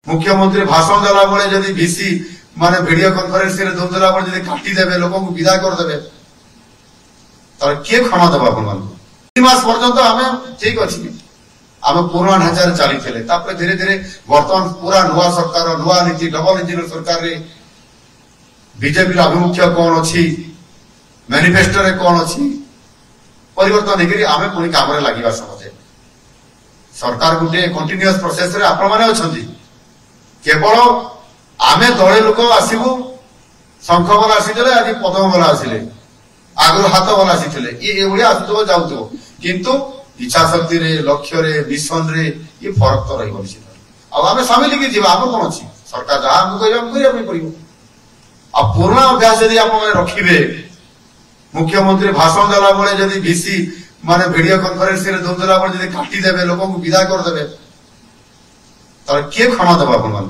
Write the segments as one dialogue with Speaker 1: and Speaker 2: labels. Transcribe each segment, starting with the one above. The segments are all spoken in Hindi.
Speaker 1: मुख्यमंत्री भाषण देला बेले जदि भिसी माने वीडियो कॉन्फ्रेंस रे दोला बेले जदि काटी देबे लोक को विदा कर देबे तर के क्षमा देबा अपन मान 3 मास पर्यंत हमें ठीक अछि आम पुराना ढांचार चली थे तापर धीरे धीरे वर्तमान पूरा नुआ सरकार नुआ नीति डबल इंजिन सरकार रे बीजेपी आभिमुख्य कौन अच्छी मैनिफेस्टो रे कौन अच्छी परिवर्तन होकर आम पुणी काम लगे समझे सरकार गोटे कंटिन्यूअस प्रोसेस रे आपण माने अछंती केवल आमे दले लोक आसीबू शंख वाला आसीले आज पदम वाला आसिले आगु हाथ वाला आसीले ये एभलिया आसुतो जाउतो किंतु इच्छा शक्ति रे लक्ष्य रे मिशन रे ये फरक तो रही निश्चित अब आमे शामिल की जीवा आम कौन अच्छी सरकार जहां हमको कहबे हम करिया पड़िबो अब पुराना अभ्यास यदि आप रखिबे मुख्यमंत्री भाषण देला बेले जदि भिसी माने वीडियो कॉन्फ्रेंस रे दोला बेले जदि काटी देबे लोक को विदा कर देबे तर के क्षमा देबा अपन मान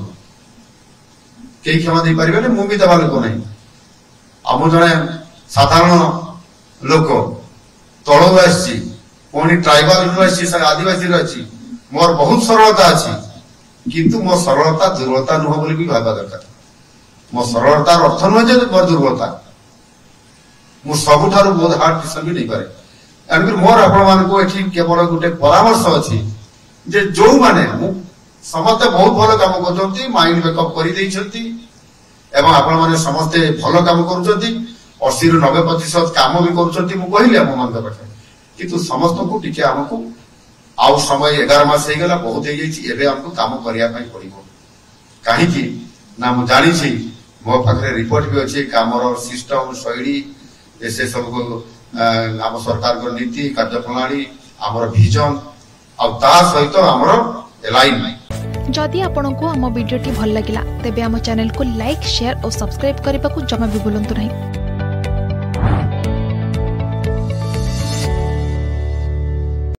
Speaker 1: के क्षमा दे परिबे ने मुंबई देबा लोक नहीं हम जने साधारण लोक तळो आसी कोनी ट्राइबल यूनिवर्सिटी आदिवासी अछि मोर बहुत सरलता अछि किंतु मो सरलता दुर्बलता नुह बोली भी भाबा दरकार मो सरलतार अर्थ नुह जे मोर दुर्बलता मु सबुठारु बहुत हार्ड डिसीजन भी नहीं पारे एंड मोर आपण मान को एठी केवल गुटे परामर्श अछि जे जो माने मु समस्त बहुत भलो काम करजंती माइंड बैकअप करि दैछंती एवं आपण माने समस्त भलो काम करजंती 80 ରୁ 90% काम भी करजंती मु कहिले हम मन पाखे किंतु समस्त को टिके हमको आउ समय 11 मास हे गेला बहुत हे जाई एबे हमको काम करिया पई पड़िबो काहे कि ना मु जानि छी मो पाखरे रिपोर्ट भी अछि कामर सिस्टम शैली ऐसे सब को आम सरकार को नीति कार्यप्रणाली आमर विजन और ता सहित आमर एलाइन
Speaker 2: जदि आपंक आम भिडी भल लगा तेब आम चैनल को लाइक शेयर और सब्सक्राइब करने को जमा भी भूलु नहीं।